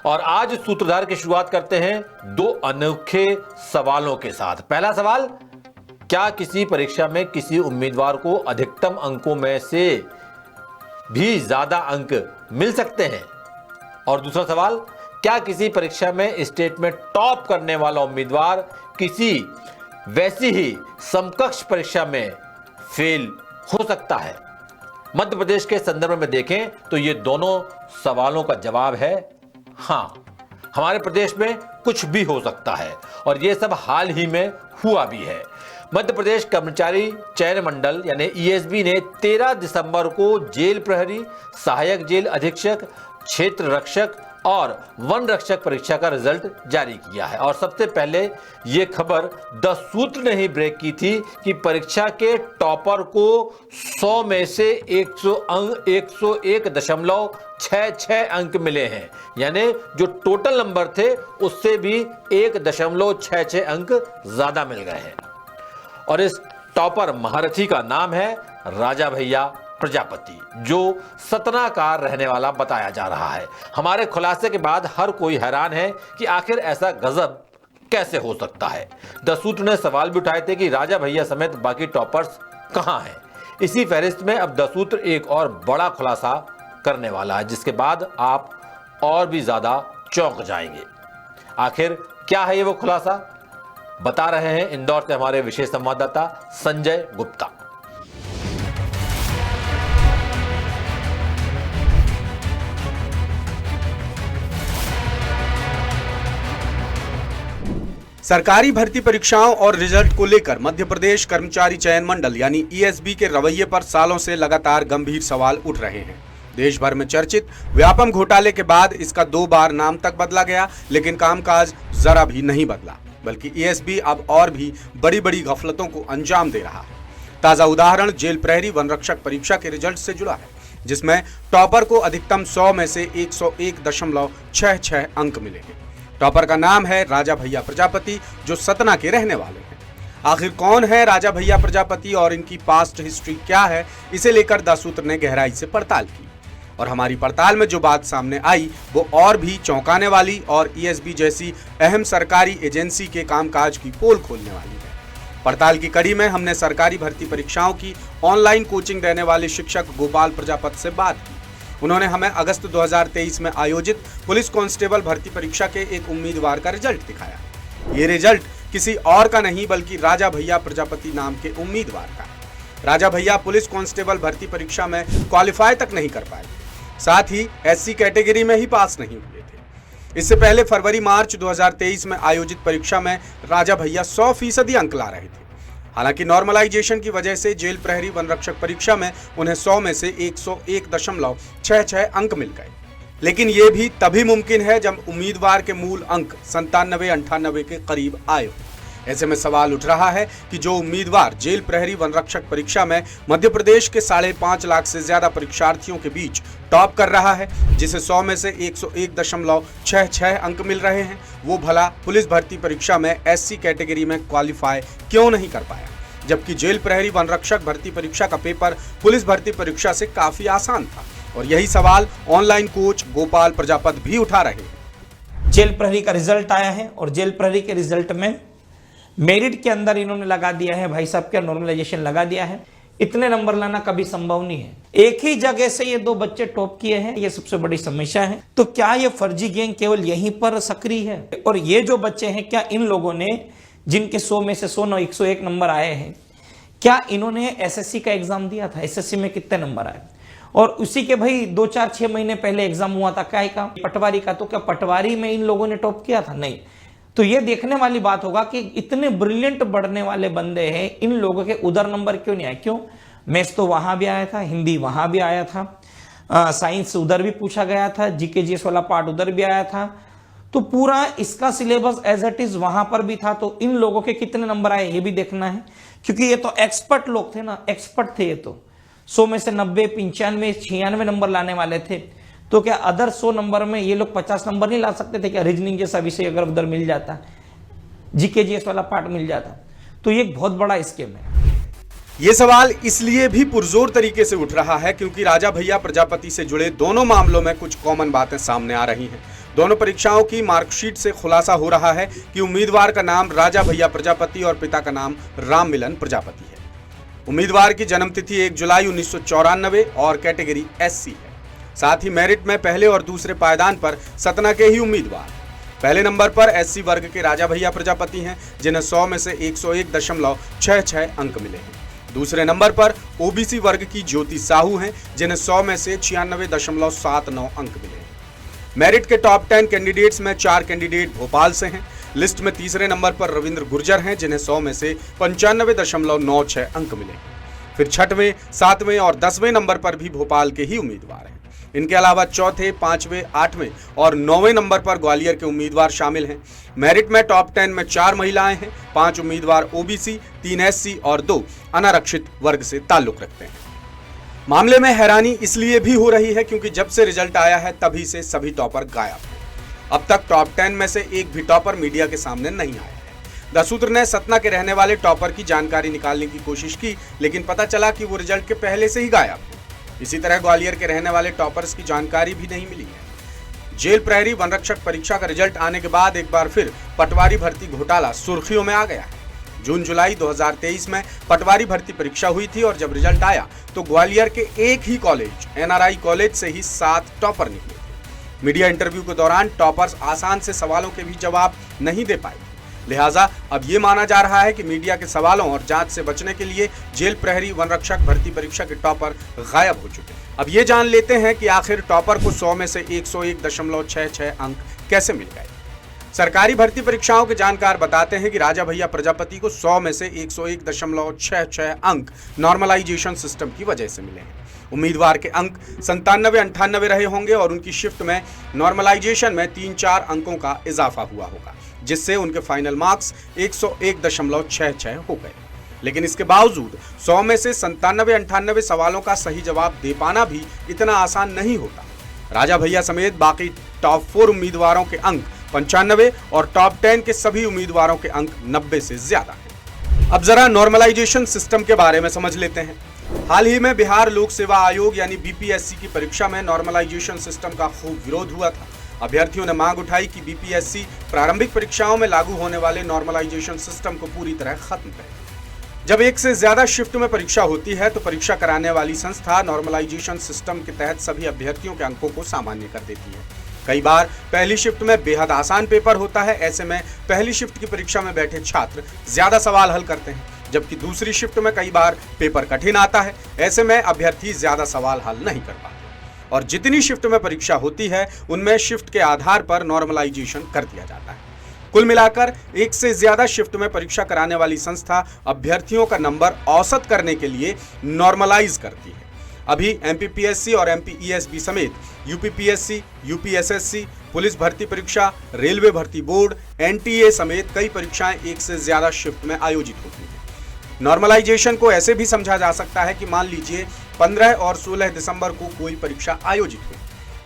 और आज सूत्रधार की शुरुआत करते हैं दो अनोखे सवालों के साथ। पहला सवाल, क्या किसी परीक्षा में किसी उम्मीदवार को अधिकतम अंकों में से भी ज्यादा अंक मिल सकते हैं? और दूसरा सवाल, क्या किसी परीक्षा में स्टेट में टॉप करने वाला उम्मीदवार किसी वैसी ही समकक्ष परीक्षा में फेल हो सकता है? मध्य प्रदेश के संदर्भ में देखें तो ये दोनों सवालों का जवाब है हां। हमारे प्रदेश में कुछ भी हो सकता है और ये सब हाल ही में हुआ भी है। मध्य प्रदेश कर्मचारी चयन मंडल यानी ईएसबी ने 13 दिसंबर को जेल प्रहरी, सहायक जेल अधीक्षक, क्षेत्र रक्षक और वन रक्षक परीक्षा का रिजल्ट जारी किया है। और सबसे पहले यह खबर द सूत्र ने ही ब्रेक की थी कि परीक्षा के टॉपर को 100 में से 101.66 अंक मिले हैं, यानी जो टोटल नंबर थे उससे भी 1.66 अंक ज्यादा मिल गए हैं। और इस टॉपर महारथी का नाम है राजा भैया प्रजापति, जो सतना का रहने वाला बताया जा रहा है। हमारे खुलासे के बाद हर कोई हैरान है कि आखिर ऐसा गजब कैसे हो सकता है। द सूत्र ने सवाल भी उठाए थे कि राजा भैया समेत बाकी टॉपर्स कहां हैं। इसी फहरिस्त में अब द सूत्र एक और बड़ा खुलासा करने वाला है, जिसके बाद आप और भी ज्यादा चौंक जाएंगे। आखिर क्या है ये वो खुलासा, बता रहे हैं इंदौर से हमारे विशेष संवाददाता संजय गुप्ता। सरकारी भर्ती परीक्षाओं और रिजल्ट को लेकर मध्य प्रदेश कर्मचारी चयन मंडल यानी ईएसबी के रवैये पर सालों से लगातार गंभीर सवाल उठ रहे हैं। देश भर में चर्चित व्यापम घोटाले के बाद इसका 2 बार नाम तक बदला गया, लेकिन कामकाज जरा भी नहीं बदला, बल्कि ईएसबी अब और भी बड़ी बड़ी गफलतों को अंजाम दे रहा है। ताजा उदाहरण जेल प्रहरी वन रक्षक परीक्षा के रिजल्ट से जुड़ा है, जिसमें टॉपर को अधिकतम 100 में से 101.66 अंक मिले हैं। टॉपर का नाम है राजा भैया प्रजापति, जो सतना के रहने वाले हैं। आखिर कौन है राजा भैया प्रजापति और इनकी पास्ट हिस्ट्री क्या है, इसे लेकर द सूत्र ने गहराई से पड़ताल की। और हमारी पड़ताल में जो बात सामने आई वो और भी चौंकाने वाली और ईएसबी जैसी अहम सरकारी एजेंसी के कामकाज की पोल खोलने वाली है। पड़ताल की कड़ी में हमने सरकारी भर्ती परीक्षाओं की ऑनलाइन कोचिंग देने वाले शिक्षक गोपाल प्रजापति से बात की। उन्होंने हमें अगस्त 2023 में आयोजित पुलिस कांस्टेबल भर्ती परीक्षा के एक उम्मीदवार का रिजल्ट दिखाया। ये रिजल्ट किसी और का नहीं बल्कि राजा भैया प्रजापति नाम के उम्मीदवार का। राजा भैया पुलिस कांस्टेबल भर्ती परीक्षा में क्वालिफाई तक नहीं कर पाए, साथ ही एससी कैटेगरी में ही पास नहीं हुए थे। इससे पहले फरवरी-मार्च 2023 में आयोजित परीक्षा में राजा भैया 100% अंक ला रहे थे। हालांकि नॉर्मलाइजेशन की वजह से जेल प्रहरी वन रक्षक परीक्षा में उन्हें 100 में से 101.66 अंक मिल गए, लेकिन ये भी तभी मुमकिन है जब उम्मीदवार के मूल अंक 97-98 के करीब आए। ऐसे में सवाल उठ रहा है कि जो उम्मीदवार जेल प्रहरी वन रक्षक परीक्षा में मध्य प्रदेश के 5.5 लाख से ज्यादा परीक्षार्थियों के बीच टॉप कर रहा है, जिसे 100 में से 101.66 अंक मिल रहे हैं, वो भला पुलिस भर्ती परीक्षा में एससी कैटेगरी में क्वालिफाई क्यों नहीं कर पाया, जबकि जेल प्रहरी वन रक्षक भर्ती परीक्षा का पेपर पुलिस भर्ती परीक्षा से काफी आसान था। और यही सवाल ऑनलाइन कोच गोपाल प्रजापति भी उठा रहे हैं। जेल प्रहरी का रिजल्ट आया है और जेल प्रहरी के रिजल्ट में मेरिट के अंदर इन्होंने लगा दिया है, भाई साहब क्या नॉर्मलाइजेशन लगा दिया है। इतने नंबर लाना कभी संभव नहीं है। एक ही जगह से ये 2 बच्चे टॉप किए हैं, ये सबसे बड़ी समस्या है। तो क्या ये फर्जी गैंग केवल यहीं पर सक्रिय है? और ये जो बच्चे हैं, क्या इन लोगों ने जिनके 100 में से 101 नंबर आए हैं, क्या इन्होंने एसएससी का एग्जाम दिया था? एसएससी में कितने नंबर आए? और उसी के भाई 2-4-6 महीने पहले एग्जाम हुआ था क्या का, पटवारी का, तो क्या पटवारी में इन लोगों ने टॉप किया था? नहीं। तो ये देखने वाली बात होगा कि इतने ब्रिलियंट बढ़ने वाले बंदे हैं, इन लोगों के उधर नंबर क्यों नहीं आए? क्यों? मैथ्स तो वहां भी आया था, हिंदी वहां भी आया था, साइंस उधर भी पूछा गया था, जीके जीएस वाला पार्ट उधर भी आया था, तो पूरा इसका सिलेबस एज इट इज वहां पर भी था। तो इन लोगों के कितने नंबर आए ये भी देखना है, क्योंकि ये तो एक्सपर्ट लोग थे ना, एक्सपर्ट थे ये तो। 100 में से 90, 95, 96 नंबर लाने वाले थे। तो क्या अदर 100 नंबर में ये लोग 50 नंबर नहीं ला सकते थे क्या? रीजनिंग जैसा विषय अगर उधर मिल जाता, जीके जीएस वाला पार्ट मिल जाता, तो ये एक बहुत बड़ा स्कीम है। ये सवाल इसलिए भी पुरजोर तरीके से उठ रहा है क्योंकि राजा भैया प्रजापति से जुड़े दोनों मामलों में कुछ कॉमन बातें सामने आ रही हैं। दोनों परीक्षाओं की मार्कशीट से खुलासा हो रहा है कि उम्मीदवार का नाम राजा भैया प्रजापति और पिता का नाम राम मिलन प्रजापति है। उम्मीदवार की जन्मतिथि 1 जुलाई 1994 और कैटेगरी SC है। साथ ही मेरिट में पहले और दूसरे पायदान पर सतना के ही उम्मीदवार। पहले नंबर पर SC वर्ग के राजा भैया प्रजापति हैं, जिन्हें 100 में से 101.66 अंक मिले हैं। दूसरे नंबर पर OBC वर्ग की ज्योति साहू हैं, जिन्हें 100 में से 96.79 अंक मिले हैं। मेरिट के टॉप 10 कैंडिडेट्स में 4 कैंडिडेट भोपाल से हैं। लिस्ट में तीसरे नंबर पर रविंद्र गुर्जर हैं, जिन्हें 100 में से 95.96 अंक मिले हैं। फिर छठवें, 7वें और 10वें नंबर पर भी भोपाल के ही उम्मीदवार हैं। इनके अलावा चौथे, 5वें, 8वें और 9वें नंबर पर ग्वालियर के उम्मीदवार शामिल हैं। मेरिट में टॉप 10 में 4 महिलाएं हैं, 5 उम्मीदवार OBC, 3 SC और 2 अनारक्षित वर्ग से ताल्लुक रखते हैं। मामले में हैरानी इसलिए भी हो रही है क्योंकि जब से रिजल्ट आया है तभी से सभी टॉपर गायब हैं। अब तक टॉप 10 में से एक भी टॉपर मीडिया के सामने नहीं आया है। द सूत्र ने सतना के रहने वाले टॉपर की जानकारी निकालने की कोशिश की, लेकिन पता चला कि वो रिजल्ट के पहले से ही गायब है। इसी तरह ग्वालियर के रहने वाले टॉपर्स की जानकारी भी नहीं मिली है। जेल प्रहरी वन रक्षक परीक्षा का रिजल्ट आने के बाद एक बार फिर पटवारी भर्ती घोटाला सुर्खियों में आ गया है। जून-जुलाई 2023 में पटवारी भर्ती परीक्षा हुई थी और जब रिजल्ट आया तो ग्वालियर के एक ही कॉलेज NRI कॉलेज से ही 7 टॉपर निकले थे। मीडिया इंटरव्यू के दौरान टॉपर्स आसान से सवालों के भी जवाब नहीं दे पाए, लिहाजा अब ये माना जा रहा है कि मीडिया के सवालों और जांच से बचने के लिए जेल प्रहरी वन रक्षक भर्ती परीक्षा के टॉपर गायब हो चुके हैं। अब ये जान लेते हैं कि आखिर टॉपर को 100 में से 101.66 अंक कैसे मिल गए। सरकारी भर्ती परीक्षाओं के जानकार बताते हैं कि राजा भैया प्रजापति को 100 में से 101.66 अंक नॉर्मलाइजेशन सिस्टम की वजह से मिले हैं। उम्मीदवार के अंक 97-98 रहे होंगे और उनकी शिफ्ट में नॉर्मलाइजेशन में 3-4 अंकों का इजाफा हुआ होगा, जिससे उनके फाइनल मार्क्स 101.66 हो गए। लेकिन इसके बावजूद 100 में से 97-98 सवालों का सही जवाब दे पाना भी इतना आसान नहीं होता। राजा भैया समेत बाकी टॉप 4 उम्मीदवारों के अंक 95 और टॉप 10 के सभी उम्मीदवारों के अंक 90 से ज्यादा हैं। अब जरा नॉर्मलाइजेशन सिस्टम के बारे में समझ लेते हैं। हाल ही में बिहार लोक सेवा आयोग यानी BPSC की परीक्षा में नॉर्मलाइजेशन सिस्टम का खूब विरोध हुआ था। अभ्यर्थियों ने मांग उठाई कि BPSC प्रारंभिक परीक्षाओं में लागू होने वाले नॉर्मलाइजेशन सिस्टम को पूरी तरह खत्म करे। जब एक से ज्यादा शिफ्ट में परीक्षा होती है तो परीक्षा कराने वाली संस्था नॉर्मलाइजेशन सिस्टम के तहत सभी अभ्यर्थियों के अंकों को सामान्य कर देती है। कई बार पहली शिफ्ट में बेहद आसान पेपर होता है, ऐसे में पहली शिफ्ट की परीक्षा में बैठे छात्र ज्यादा सवाल हल करते हैं, जबकि दूसरी शिफ्ट में कई बार पेपर कठिन आता है, ऐसे में अभ्यर्थी ज्यादा सवाल हल नहीं कर पाते और जितनी शिफ्ट में परीक्षा होती है उनमें शिफ्ट के आधार पर नॉर्मलाइजेशन कर दिया जाता है। कुल मिलाकर एक से ज्यादा शिफ्ट में परीक्षा कराने वाली संस्था अभ्यर्थियों का नंबर औसत करने के लिए नॉर्मलाइज करती है। अभी MPPSC और MPESB समेत UPPSC, UPSSC, पुलिस भर्ती परीक्षा, रेलवे भर्ती बोर्ड, NTA समेत कई परीक्षाएं एक से ज्यादा शिफ्ट में आयोजित होती हैं। नॉर्मलाइजेशन को ऐसे भी समझा जा सकता है कि मान लीजिए 15 और 16 दिसंबर को कोई परीक्षा आयोजित हुई।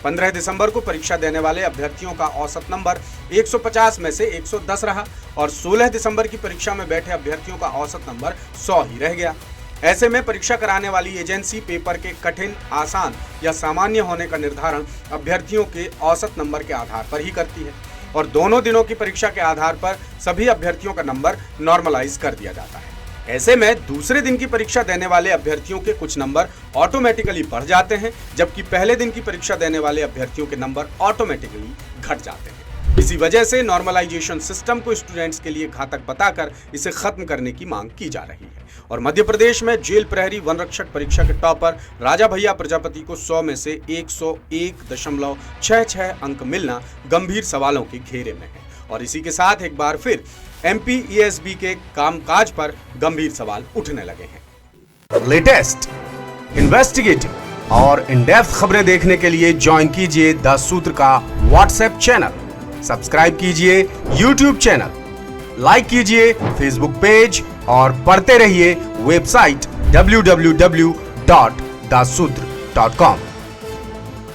15 दिसंबर को परीक्षा देने वाले अभ्यर्थियों का औसत नंबर 150 में से 110 रहा और 16 दिसंबर की परीक्षा में बैठे अभ्यर्थियों का औसत नंबर 100 ही रह गया। ऐसे में परीक्षा कराने वाली एजेंसी पेपर के कठिन, आसान या सामान्य होने का निर्धारण अभ्यर्थियों के औसत नंबर के आधार पर ही करती है और दोनों दिनों की परीक्षा के आधार पर सभी अभ्यर्थियों का नंबर नॉर्मलाइज कर दिया जाता है। ऐसे में दूसरे दिन की परीक्षा देने वाले अभ्यर्थियों के कुछ नंबर ऑटोमेटिकली बढ़ जाते हैं, जबकि पहले दिन की परीक्षा देने वाले अभ्यर्थियों के नंबर ऑटोमेटिकली घट जाते हैं। इसी वजह से नॉर्मलाइजेशन सिस्टम को स्टूडेंट्स के लिए घातक बताकर इसे खत्म करने की मांग की जा रही है और मध्य प्रदेश में जेल प्रहरी वन रक्षक परीक्षा के टॉपर राजा भैया प्रजापति को 100 में से 101.66 अंक मिलना गंभीर सवालों के घेरे में है और इसी के साथ एक बार फिर MPESB के कामकाज पर गंभीर सवाल उठने लगे हैं। लेटेस्ट, इन्वेस्टिगेटिव और इन डेप्थ खबरें देखने के लिए ज्वाइन कीजिए द सूत्र का व्हाट्सएप चैनल, सब्सक्राइब कीजिए YouTube चैनल, लाइक कीजिए Facebook पेज और पढ़ते रहिए वेबसाइट www.dasudr.com।